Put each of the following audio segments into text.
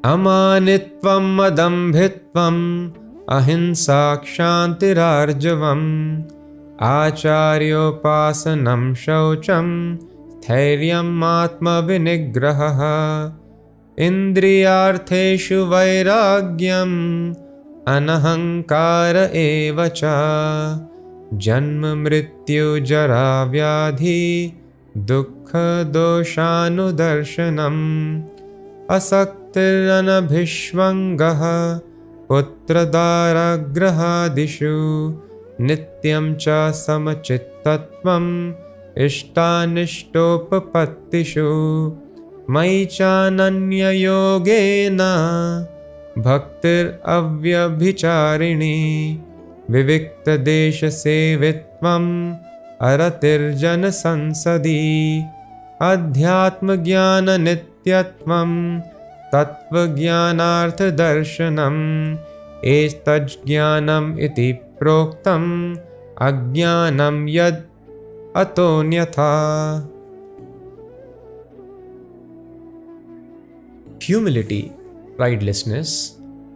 Amanitvam madambhitvam ahimsa kshantirarjavam acharyopasanam shaucham thairyam atma vinigraha indriyartheshu vairagyam anahankara evacha janma mrityu jara vyadhi dukkha doshanudarshanam asaktiranabhishvangaha putradaragradishu nityam cha samachittatvam ishtanishtopapatishu mai chananya yogena bhaktir avyabhicharini vivikta desha sevitvam aratir jana sansadi adhyatma jnana nityatvam tattva jnanartha darshanam estaj jnanam iti proktam ajnanam yad atonyatha. Humility, pridelessness,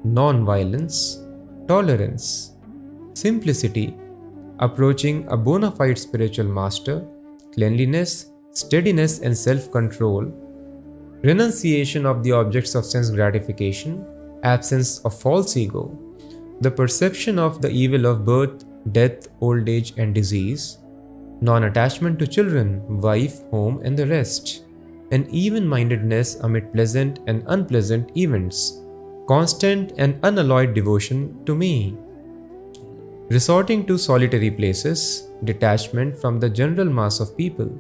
non-violence, tolerance, simplicity, approaching a bona fide spiritual master, cleanliness, steadiness and self-control, renunciation of the objects of sense gratification, absence of false ego, the perception of the evil of birth, death, old age and disease, non-attachment to children, wife, home and the rest, and even-mindedness amid pleasant and unpleasant events, constant and unalloyed devotion to me, resorting to solitary places, detachment from the general mass of people,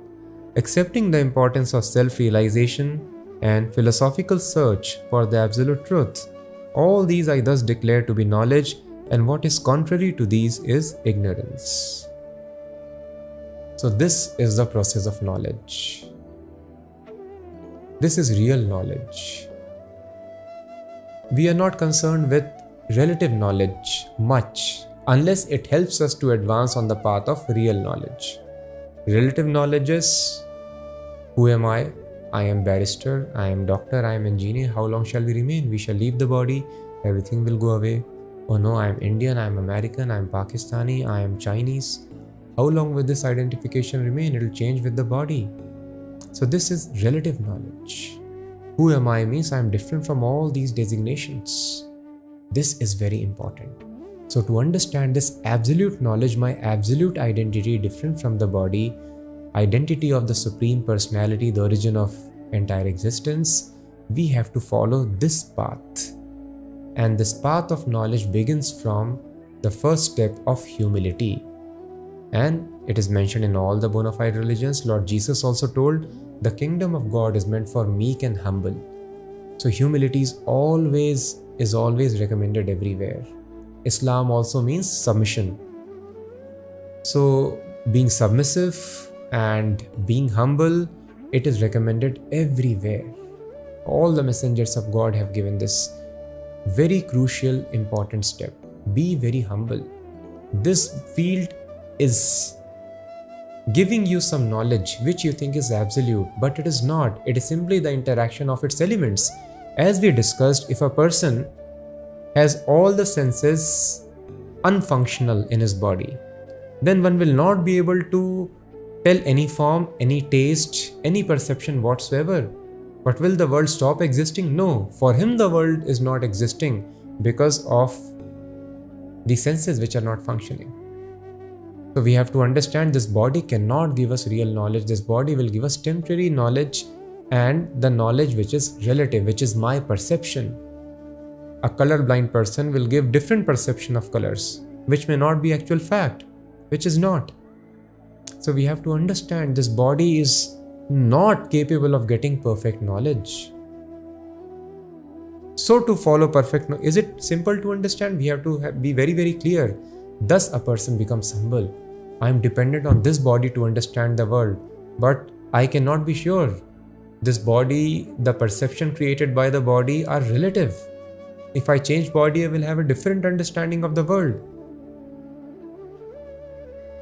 accepting the importance of self-realization and philosophical search for the absolute truth. All these I thus declare to be knowledge, and what is contrary to these is ignorance. So this is the process of knowledge. This is real knowledge. We are not concerned with relative knowledge much unless it helps us to advance on the path of real knowledge. Relative knowledge is, who am I? I am barrister, I am doctor, I am engineer. How long shall we remain? We shall leave the body, everything will go away. Oh no, I am Indian, I am American, I am Pakistani, I am Chinese. How long will this identification remain? It will change with the body. So this is relative knowledge. Who am I means I am different from all these designations. This is very important. So to understand this absolute knowledge, my absolute identity different from the body, identity of the Supreme Personality, the origin of entire existence, we have to follow this path. And this path of knowledge begins from the first step of humility. And it is mentioned in all the bona fide religions. Lord Jesus also told, the kingdom of God is meant for meek and humble. So humility is always recommended everywhere. Islam also means submission. So being submissive and being humble, it is recommended everywhere. All the messengers of God have given this very crucial, important step. Be very humble. This field is giving you some knowledge which you think is absolute, but it is not. It is simply the interaction of its elements. As we discussed, if a person has all the senses unfunctional in his body, then one will not be able to tell any form, any taste, any perception whatsoever. But will the world stop existing? No. For him the world is not existing because of the senses which are not functioning. So we have to understand this body cannot give us real knowledge. This body will give us temporary knowledge and the knowledge which is relative, which is my perception. A colorblind person will give different perception of colors, which may not be actual fact, which is not. So we have to understand this body is not capable of getting perfect knowledge. So to follow perfect knowledge, is it simple to understand? We have to be very, very clear. Thus a person becomes humble. I am dependent on this body to understand the world, but I cannot be sure. This body, the perception created by the body are relative. If I change body, I will have a different understanding of the world.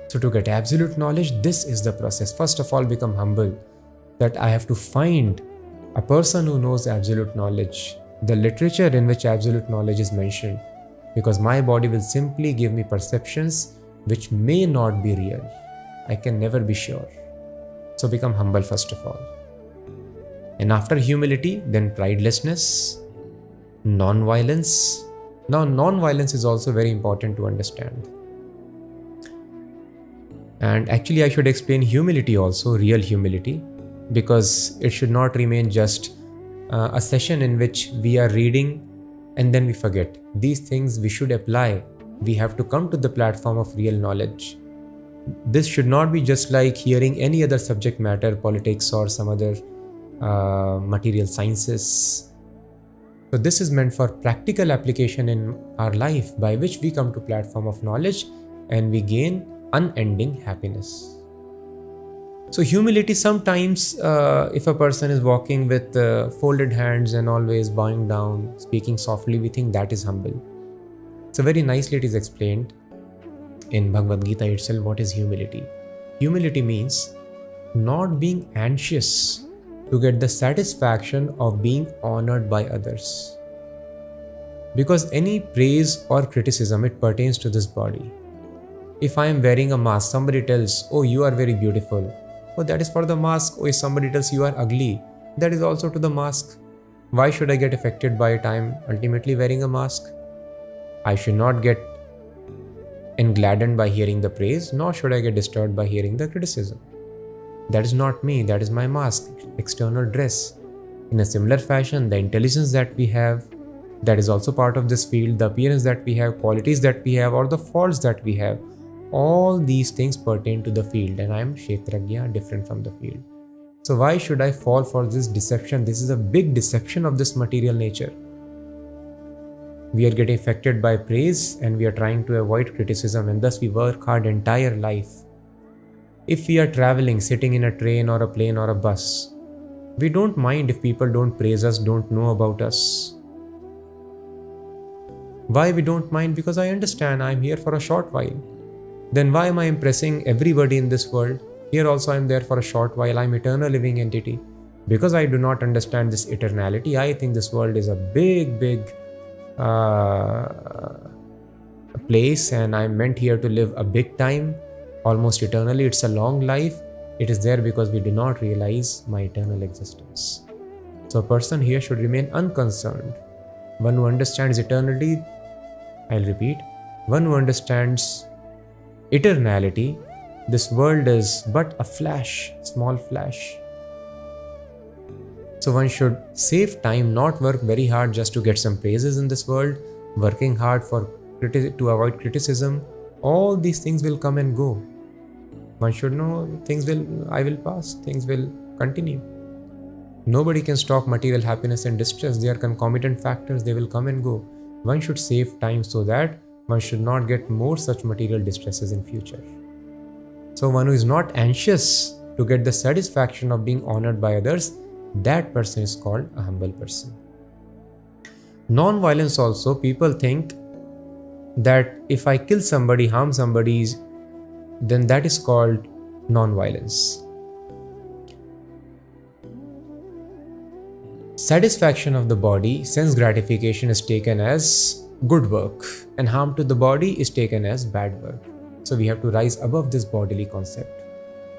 So to get absolute knowledge, this is the process. First of all, become humble. That I have to find a person who knows absolute knowledge. the literature in which absolute knowledge is mentioned, because my body will simply give me perceptions which may not be real. I can never be sure. So become humble first of all. And after humility, then pridelessness, non-violence. Now, non-violence is also very important to understand. And actually, I should explain humility also, real humility, because it should not remain just a session in which we are reading and then we forget. These things we should apply. We have to come to the platform of real knowledge. This should not be just like hearing any other subject matter, politics or some other material sciences. So this is meant for practical application in our life, by which we come to platform of knowledge and we gain unending happiness. So humility, sometimes if a person is walking with folded hands and always bowing down, speaking softly, we think that is humble. So very nicely it is explained in Bhagavad Gita itself what is humility. Humility means not being anxious to get the satisfaction of being honored by others. Because any praise or criticism, it pertains to this body. If I am wearing a mask, somebody tells, oh, you are very beautiful. Oh, that is for the mask. Oh, if somebody tells you are ugly, that is also to the mask. Why should I get affected by it? I am ultimately wearing a mask. I should not get engladdened by hearing the praise, nor should I get disturbed by hearing the criticism. That is not me, that is my mask, external dress. In a similar fashion, the intelligence that we have, that is also part of this field, the appearance that we have, qualities that we have, or the faults that we have, all these things pertain to the field, and I am Kshetrajna, different from the field. So why should I fall for this deception? This is a big deception of this material nature. We are getting affected by praise and we are trying to avoid criticism, and thus we work hard entire life. If we are traveling, sitting in a train or a plane or a bus, we don't mind if people don't praise us, don't know about us. Why we don't mind? Because I understand I am here for a short while. Then why am I impressing everybody in this world? Here also I am there for a short while. I am eternal living entity. Because I do not understand this eternality, I think this world is a big place, and I am meant here to live a big time, almost eternally. It's a long life. It is there because we do not realize my eternal existence. So a person here should remain unconcerned. One who understands eternity, I'll repeat, one who understands eternality, this world is but a flash, small flash. So one should save time, not work very hard just to get some praises in this world, working hard to avoid criticism. All these things will come and go. One should know I will pass, things will continue. Nobody can stop material happiness and distress. They are concomitant factors, they will come and go. One should save time so that one should not get more such material distresses in future. So one who is not anxious to get the satisfaction of being honored by others, that person is called a humble person. Non-violence also, people think that if I kill somebody, harm somebody, then that is called non-violence. Satisfaction of the body, sense gratification is taken as good work, and harm to the body is taken as bad work. So we have to rise above this bodily concept.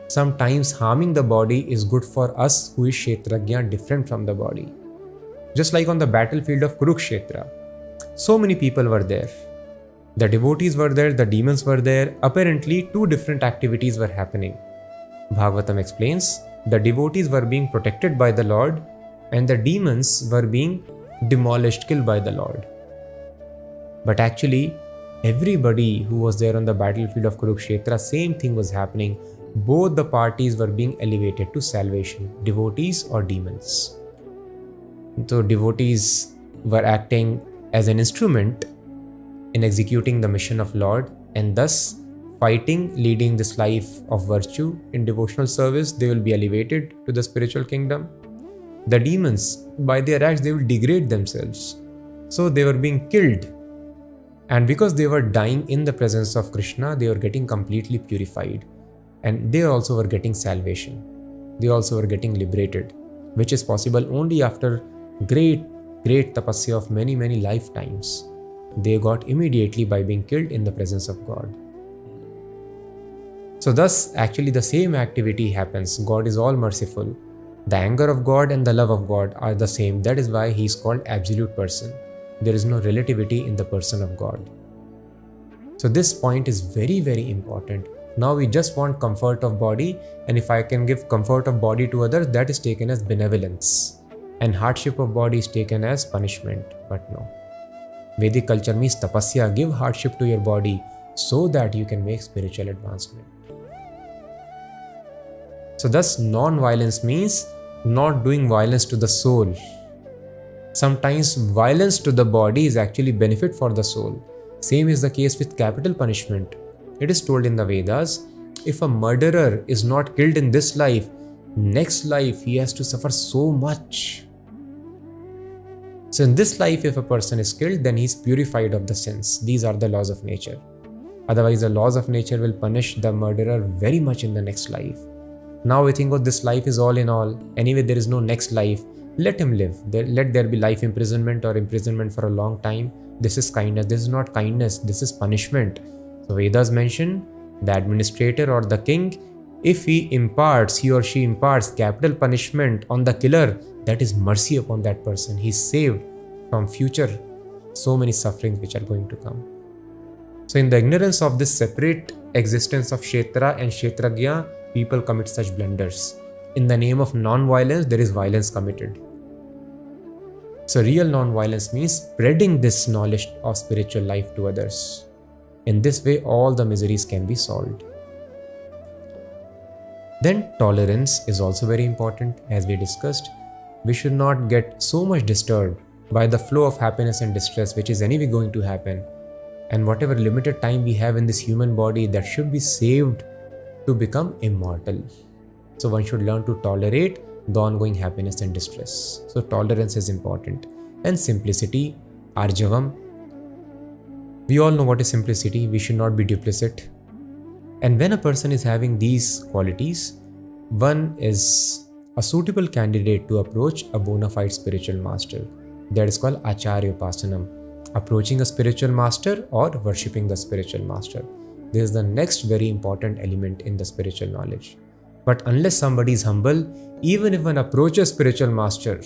Sometimes harming the body is good for us who is Kshetrajna, different from the body. Just like on the battlefield of Kurukshetra, so many people were there. The devotees were there, the demons were there. Apparently, two different activities were happening. Bhagavatam explains, the devotees were being protected by the Lord and the demons were being demolished, killed by the Lord. But actually, everybody who was there on the battlefield of Kurukshetra, same thing was happening. Both the parties were being elevated to salvation, devotees or demons. So devotees were acting as an instrument in executing the mission of Lord, and thus fighting, leading this life of virtue in devotional service, they will be elevated to the spiritual kingdom. The demons, by their acts, they will degrade themselves. So they were being killed. And because they were dying in the presence of Krishna, they were getting completely purified. And they also were getting salvation. They also were getting liberated, which is possible only after great great tapasya of many, many lifetimes. They got immediately by being killed in the presence of God. So thus, actually the same activity happens. God is all merciful. The anger of God and the love of God are the same. That is why he is called absolute person. There is no relativity in the person of God. So this point is very, very important. Now we just want comfort of body, and if I can give comfort of body to others, that is taken as benevolence. And hardship of body is taken as punishment. But no. Vedic culture means tapasya, give hardship to your body so that you can make spiritual advancement. So thus non-violence means not doing violence to the soul. Sometimes violence to the body is actually benefit for the soul. Same is the case with capital punishment. It is told in the Vedas, if a murderer is not killed in this life, next life he has to suffer so much. So in this life, if a person is killed, then he is purified of the sins. These are the laws of nature. Otherwise, the laws of nature will punish the murderer very much in the next life. Now we think, oh, this life is all in all. Anyway, there is no next life. Let him live. Let there be life imprisonment or imprisonment for a long time. This is kindness. This is not kindness. This is punishment. So Vedas mention the administrator or the king, if he or she imparts capital punishment on the killer, that is mercy upon that person. He is saved from future so many sufferings which are going to come. So in the ignorance of this separate existence of Kshetra and Kshetragya, people commit such blunders. In the name of non-violence, there is violence committed. So real non-violence means spreading this knowledge of spiritual life to others. In this way, all the miseries can be solved. Then tolerance is also very important. As we discussed, we should not get so much disturbed by the flow of happiness and distress which is anyway going to happen. And whatever limited time we have in this human body, that should be saved to become immortal. So one should learn to tolerate the ongoing happiness and distress. So tolerance is important. And simplicity, arjavam. We all know what is simplicity. We should not be duplicit. And when a person is having these qualities, one is a suitable candidate to approach a bona fide spiritual master. That is called Acharya Upasanam. Approaching a spiritual master or worshipping the spiritual master. This is the next very important element in the spiritual knowledge. But unless somebody is humble, even if one approaches spiritual master,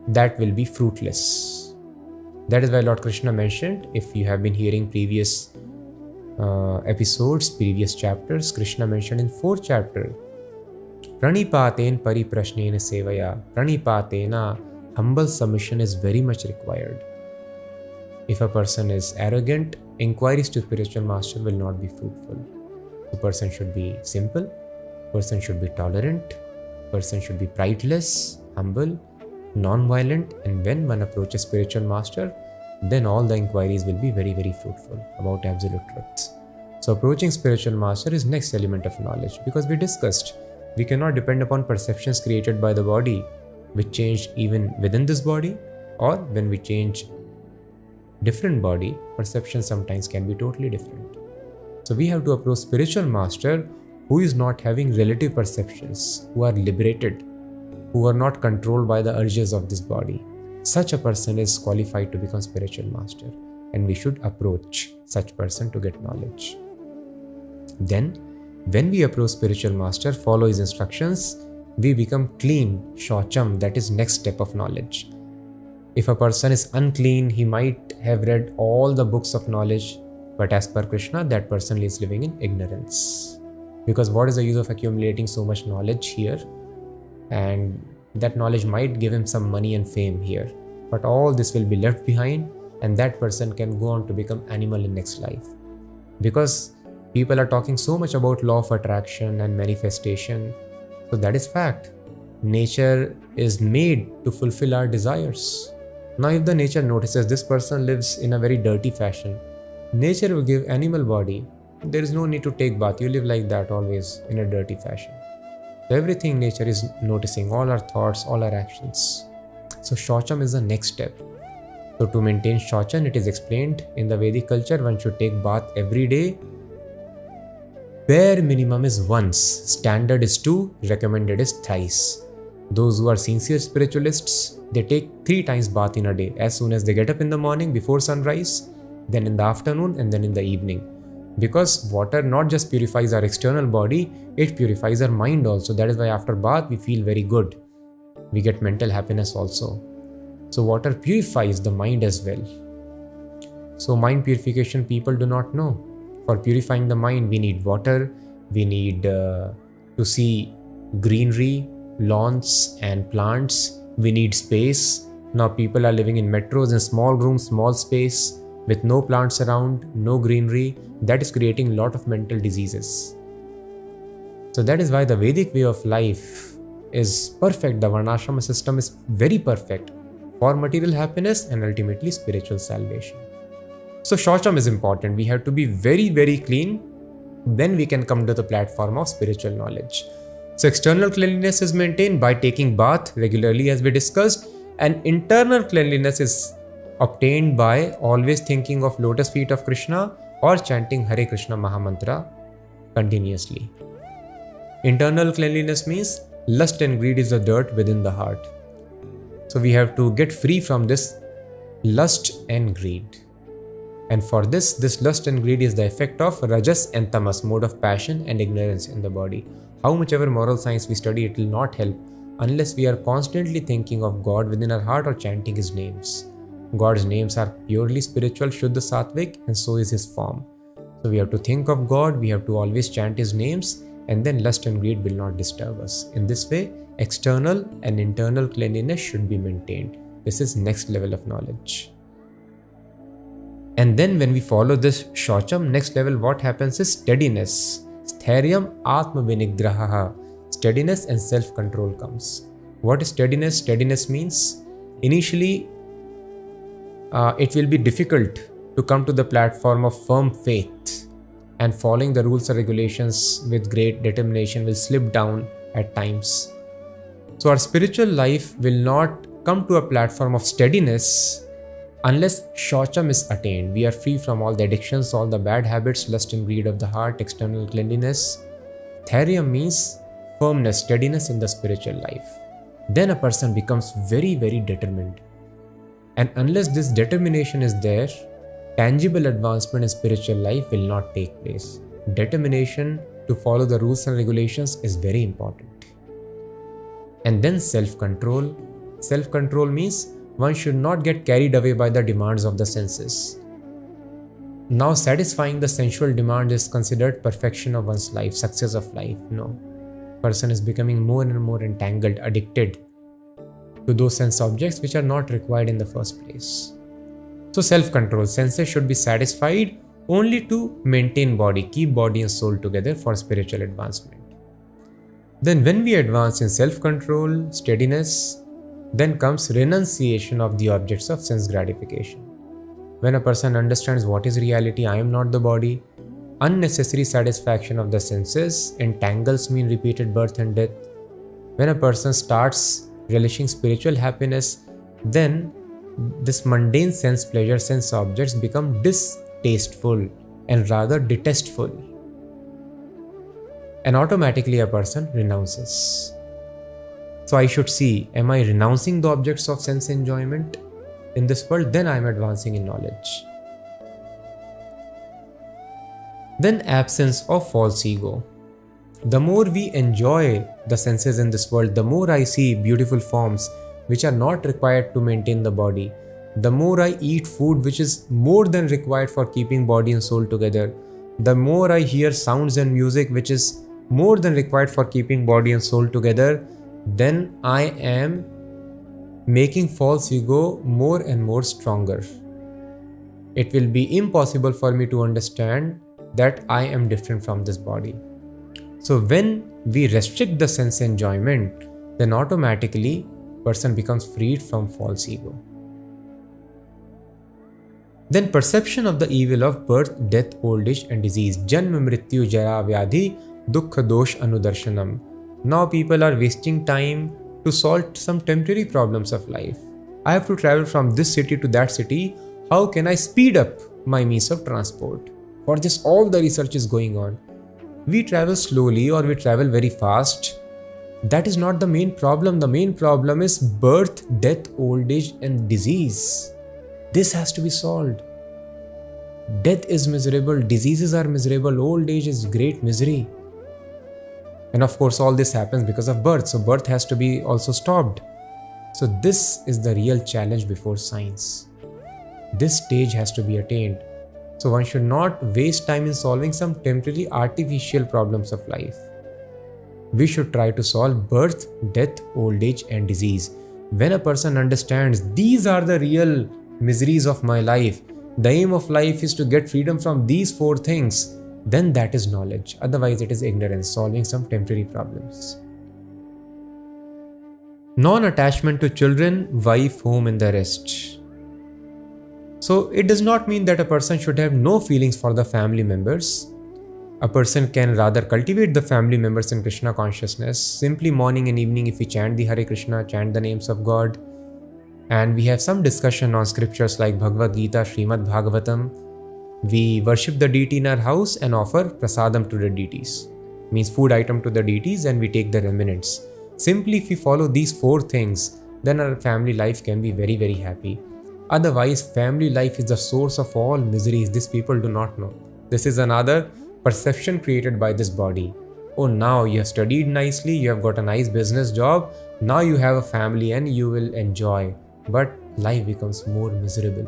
that will be fruitless. That is why Lord Krishna mentioned, if you have been hearing previous episodes, previous chapters, Krishna mentioned in 4th chapter, Pranipaten pariprashnena sevaya. Pranipatena, humble submission is very much required. If a person is arrogant, inquiries to spiritual master will not be fruitful. The person should be simple, person should be tolerant, person should be prideless, humble, non-violent, and when one approaches spiritual master, then all the inquiries will be very, very fruitful about absolute truths. So approaching spiritual master is next element of knowledge, because we discussed we cannot depend upon perceptions created by the body, which change even within this body, or when we change different body, perceptions sometimes can be totally different. So we have to approach spiritual master who is not having relative perceptions, who are liberated, who are not controlled by the urges of this body. Such a person is qualified to become spiritual master, and we should approach such person to get knowledge. Then, when we approach spiritual master, follow his instructions, we become clean, shocham, that is next step of knowledge. If a person is unclean, he might have read all the books of knowledge, but as per Krishna, that person is living in ignorance. Because what is the use of accumulating so much knowledge here? And that knowledge might give him some money and fame here, but all this will be left behind, and that person can go on to become animal in next life. Because people are talking so much about law of attraction and manifestation, so that is fact. Nature is made to fulfill our desires. Now if the nature notices this person lives in a very dirty fashion, nature will give animal body. There is no need to take bath, you live like that always in a dirty fashion. So everything nature is noticing, all our thoughts, all our actions. So Shocham is the next step. So to maintain Shochan, it is explained in the Vedic culture, one should take bath every day. Bare minimum is once, standard is 2, recommended is thrice. Those who are sincere spiritualists, they take 3 times bath in a day, as soon as they get up in the morning before sunrise, then in the afternoon, and then in the evening. Because water not just purifies our external body, it purifies our mind also. That is why after bath we feel very good. We get mental happiness also. So water purifies the mind as well. So mind purification people do not know. For purifying the mind, we need water, we need to see greenery, lawns and plants, we need space. Now people are living in metros in small rooms, small space, with no plants around, no greenery. That is creating a lot of mental diseases. So that is why the Vedic way of life is perfect. The Varnashrama system is very perfect for material happiness and ultimately spiritual salvation. So Shaucham is important. We have to be very, very clean. Then we can come to the platform of spiritual knowledge. So external cleanliness is maintained by taking bath regularly, as we discussed, and internal cleanliness is obtained by always thinking of lotus feet of Krishna or chanting Hare Krishna Mahamantra continuously. Internal cleanliness means lust and greed is the dirt within the heart. So we have to get free from this lust and greed. And for this lust and greed is the effect of rajas and tamas, mode of passion and ignorance in the body. How much ever moral science we study, it will not help unless we are constantly thinking of God within our heart or chanting His names. God's names are purely spiritual, Shuddha Sattvic, and so is His form. So we have to think of God, we have to always chant His names, and then lust and greed will not disturb us. In this way, external and internal cleanliness should be maintained. This is next level of knowledge. And then when we follow this Shaucham, next level what happens is steadiness. Stharyam Atma Vinigraha. Steadiness and self-control comes. What is steadiness? Steadiness means initially it will be difficult to come to the platform of firm faith, and following the rules and regulations with great determination will slip down at times. So our spiritual life will not come to a platform of steadiness unless Shaucham is attained. We are free from all the addictions, all the bad habits, lust and greed of the heart, external cleanliness. Tharyam means firmness, steadiness in the spiritual life. Then a person becomes very, very determined. And unless this determination is there, tangible advancement in spiritual life will not take place. Determination to follow the rules and regulations is very important. And then self-control. Self-control means one should not get carried away by the demands of the senses. Now satisfying the sensual demand is considered perfection of one's life, success of life. No. Person is becoming more and more entangled, addicted to those sense objects which are not required in the first place. So self-control, senses should be satisfied only to maintain body, keep body and soul together for spiritual advancement. Then when we advance in self-control, steadiness, then comes renunciation of the objects of sense gratification. When a person understands what is reality, I am not the body, unnecessary satisfaction of the senses entangles me in repeated birth and death. When a person starts relishing spiritual happiness, then this mundane sense pleasure, sense objects become distasteful and rather detestful. And automatically a person renounces. So I should see, am I renouncing the objects of sense enjoyment in this world? Then I am advancing in knowledge. Then absence of false ego. The more we enjoy the senses in this world, the more I see beautiful forms which are not required to maintain the body. The more I eat food which is more than required for keeping body and soul together. The more I hear sounds and music which is more than required for keeping body and soul together, then I am making false ego more and more stronger. It will be impossible for me to understand that I am different from this body. So when we restrict the sense enjoyment, then automatically person becomes freed from false ego. Then perception of the evil of birth, death, old age and disease. Janma mrityu jara vyadhi dukkha dosh anudarshanam. Now people are wasting time to solve some temporary problems of life. I have to travel from this city to that city. How can I speed up my means of transport? For this all the research is going on. We travel slowly or we travel very fast. That is not the main problem. The main problem is birth, death, old age, and disease. This has to be solved. Death is miserable, diseases are miserable, old age is great misery. And of course, all this happens because of birth. So birth has to be also stopped. So this is the real challenge before science. This stage has to be attained. So one should not waste time in solving some temporary artificial problems of life. We should try to solve birth, death, old age, and disease. When a person understands these are the real miseries of my life, the aim of life is to get freedom from these 4 things, then that is knowledge. Otherwise, it is ignorance, solving some temporary problems. Non-attachment to children, wife, home, and the rest. So it does not mean that a person should have no feelings for the family members. A person can rather cultivate the family members in Krishna consciousness. Simply morning and evening, if we chant the Hare Krishna, chant the names of God, and we have some discussion on scriptures like Bhagavad Gita, Srimad Bhagavatam, we worship the deity in our house and offer prasadam to the deities. Means food item to the deities, and we take the remnants. Simply if we follow these 4 things, then our family life can be very, very happy. Otherwise, family life is the source of all miseries. This people do not know. This is another perception created by this body. Oh, now you have studied nicely, you have got a nice business job, now you have a family and you will enjoy. But life becomes more miserable.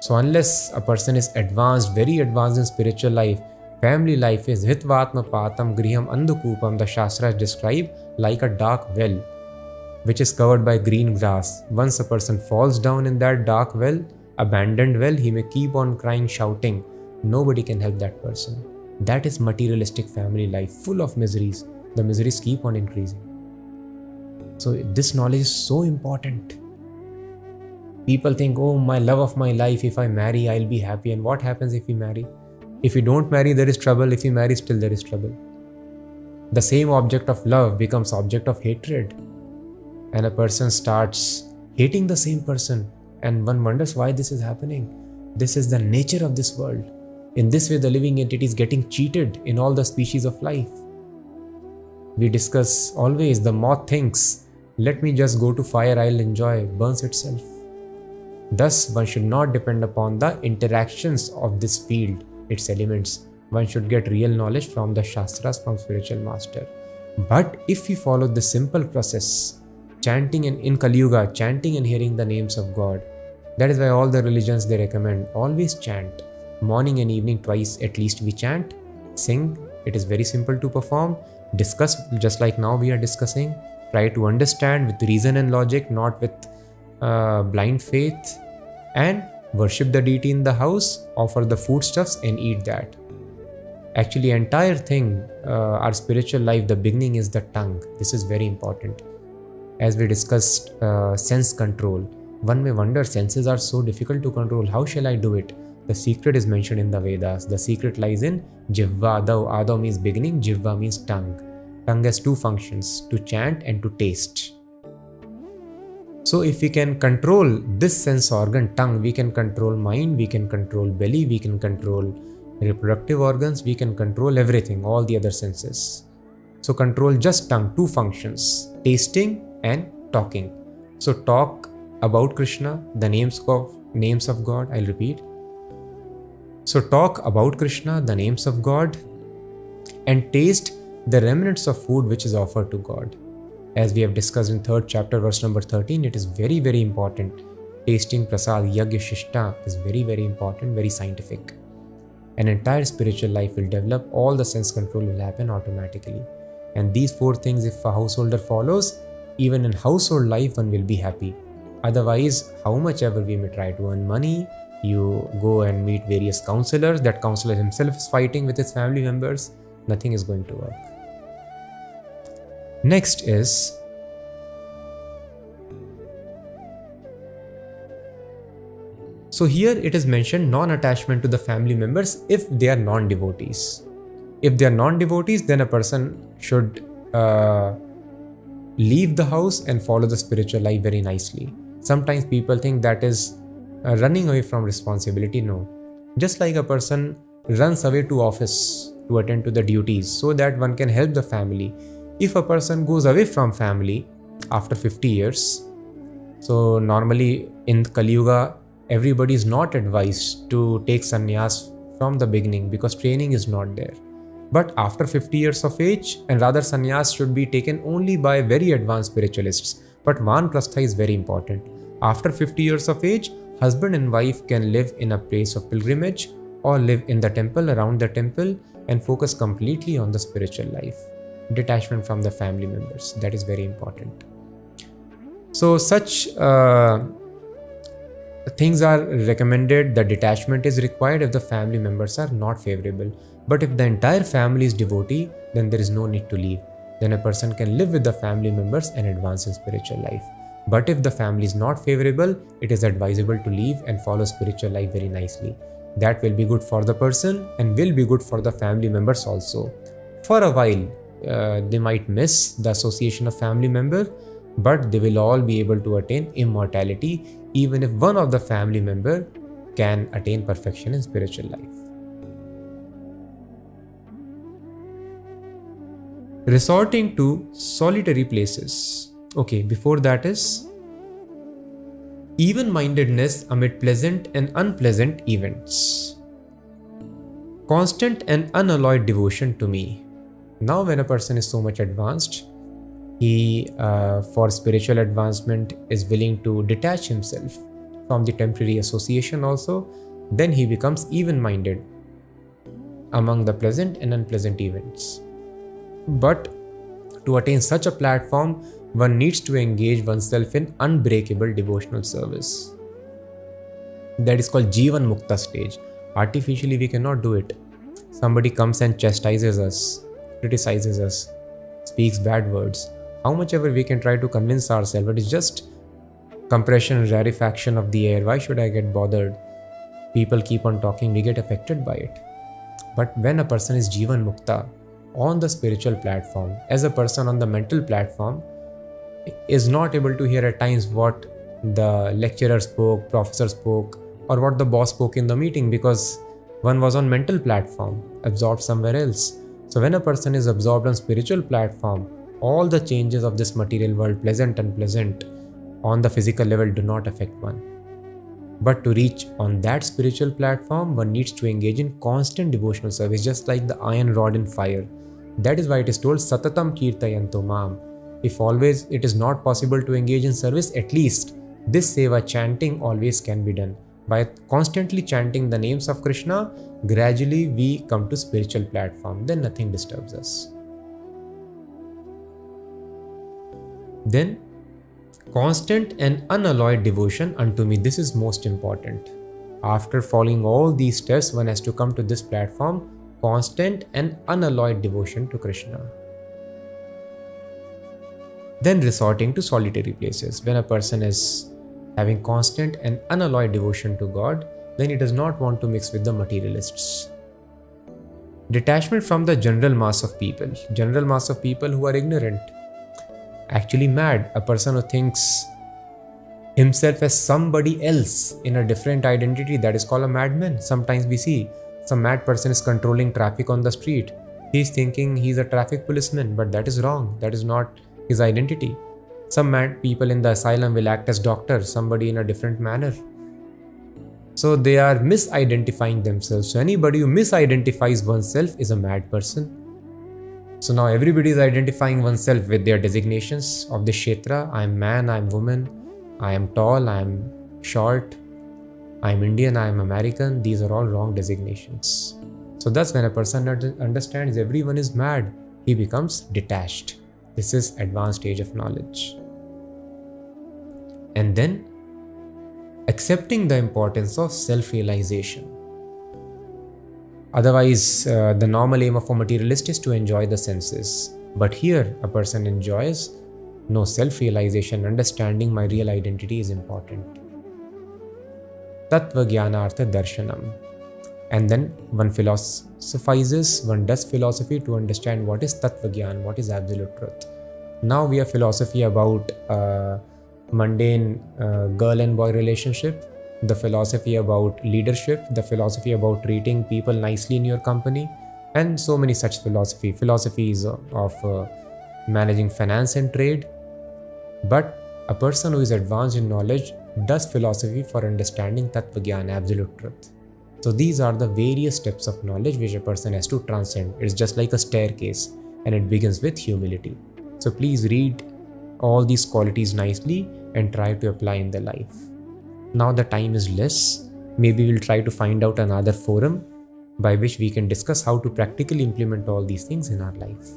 So unless a person is advanced, very advanced in spiritual life, family life is hitvatma patam griham andhukupam. The Shastras describe like a dark well which is covered by green grass. Once a person falls down in that dark well, abandoned well, he may keep on crying, shouting. Nobody can help that person. That is materialistic family life, full of miseries. The miseries keep on increasing. So this knowledge is so important. People think, oh, my love of my life, if I marry, I'll be happy. And what happens if we marry? If we don't marry, there is trouble. If we marry, still there is trouble. The same object of love becomes object of hatred. And a person starts hating the same person. And one wonders why this is happening. This is the nature of this world. In this way, the living entity is getting cheated in all the species of life. We discuss always, the moth thinks, let me just go to fire, I'll enjoy, burns itself. Thus, one should not depend upon the interactions of this field, its elements. One should get real knowledge from the Shastras, from spiritual master. But if we follow the simple process, chanting and in Kali Yuga, chanting and hearing the names of God, that is why all the religions they recommend, always chant. Morning and evening twice at least we chant, sing. It is very simple to perform. Discuss just like now we are discussing. Try to understand with reason and logic, not with blind faith. And worship the deity in the house, offer the foodstuffs and eat that. Actually, entire thing, our spiritual life, the beginning is the tongue. This is very important. As we discussed sense control, one may wonder, senses are so difficult to control. How shall I do it? The secret is mentioned in the Vedas. The secret lies in Jivva. Adav means beginning, Jivva means tongue. Tongue has 2 functions, to chant and to taste. So if we can control this sense organ, tongue, we can control mind, we can control belly, we can control reproductive organs, we can control everything, all the other senses. So control just tongue, 2 functions, tasting and talking. So talk about Krishna, the names of God, I'll repeat. So talk about Krishna, the names of God, and taste the remnants of food which is offered to God. As we have discussed in 3rd chapter, verse number 13, it is very, very important. Tasting prasad, yagya shishta is very, very important, very scientific. An entire spiritual life will develop, all the sense control will happen automatically. And these 4 things, if a householder follows, even in household life, one will be happy. Otherwise, how much ever we may try to earn money, you go and meet various counselors, that counselor himself is fighting with his family members, nothing is going to work. Next is so here it is mentioned non-attachment to the family members if they are non-devotees. If they are non-devotees, then a person should leave the house and follow the spiritual life very nicely. Sometimes people think that is running away from responsibility. No. Just like a person runs away to office to attend to the duties so that one can help the family. If a person goes away from family after 50 years, so normally in Kali Yuga, everybody is not advised to take sannyas from the beginning because training is not there. But after 50 years of age, and rather sannyas should be taken only by very advanced spiritualists. But Vanprastha is very important. After 50 years of age, husband and wife can live in a place of pilgrimage or live in the temple, around the temple, and focus completely on the spiritual life. Detachment from the family members, that is very important. So such things are recommended. The detachment is required if the family members are not favorable. But if the entire family is devotee, then there is no need to leave. Then a person can live with the family members and advance in spiritual life. But if the family is not favorable, it is advisable to leave and follow spiritual life very nicely. That will be good for the person and will be good for the family members also. For a while, they might miss the association of family member, but they will all be able to attain immortality, even if one of the family member can attain perfection in spiritual life. Resorting to solitary places. Okay, before that is even-mindedness amid pleasant and unpleasant events. Constant and unalloyed devotion to me. Now when a person is so much advanced, he for spiritual advancement is willing to detach himself from the temporary association also, then he becomes even-minded among the pleasant and unpleasant events. But to attain such a platform, one needs to engage oneself in unbreakable devotional service. That is called Jivan Mukta stage. Artificially we cannot do it. Somebody comes and chastises us, criticizes us, speaks bad words. How much ever we can try to convince ourselves, it is just compression and rarefaction of the air. Why should I get bothered? People keep on talking, we get affected by it. But when a person is Jivan Mukta on the spiritual platform, as a person on the mental platform is not able to hear at times what the lecturer spoke, professor spoke, or what the boss spoke in the meeting, because one was on mental platform, absorbed somewhere else. So when a person is absorbed on spiritual platform, all the changes of this material world, pleasant and unpleasant, on the physical level do not affect one. But to reach on that spiritual platform, one needs to engage in constant devotional service, just like the iron rod in fire. That is why it is told Satatam Kirtayanto Mam. If always it is not possible to engage in service, at least this seva chanting always can be done. By constantly chanting the names of Krishna, gradually we come to spiritual platform. Then nothing disturbs us. Then constant and unalloyed devotion unto me. This is most important. After following all these steps, one has to come to this platform. Constant and unalloyed devotion to Krishna. Then resorting to solitary places. When a person is having constant and unalloyed devotion to God, then he does not want to mix with the materialists. Detachment from the general mass of people. General mass of people who are ignorant. Actually mad. A person who thinks himself as somebody else in a different identity, that is called a madman. Sometimes we see some mad person is controlling traffic on the street. He is thinking he is a traffic policeman, but that is wrong. That is not his identity. Some mad people in the asylum will act as doctors, somebody in a different manner. So they are misidentifying themselves. So anybody who misidentifies oneself is a mad person. So now everybody is identifying oneself with their designations of the Kshetra. I am man, I am woman, I am tall, I am short, I am Indian, I am American. These are all wrong designations. So thus when a person understands everyone is mad, he becomes detached. This is advanced stage of knowledge. And then accepting the importance of self-realization. Otherwise, the normal aim of a materialist is to enjoy the senses. But here, a person enjoys no self-realization, understanding my real identity is important. Tattva Jnanartha Darshanam. And then one philosophizes, one does philosophy to understand what is Tattva Jnana, what is absolute truth. Now we have philosophy about mundane girl and boy relationship, the philosophy about leadership, the philosophy about treating people nicely in your company, and so many such philosophies of managing finance and trade. But a person who is advanced in knowledge does philosophy for understanding Tattva Gyan, absolute truth. So these are the various steps of knowledge which a person has to transcend. It's just like a staircase, and it begins with humility. So please read all these qualities nicely and try to apply in the life. Now the time is less. Maybe we'll try to find out another forum by which we can discuss how to practically implement all these things in our life.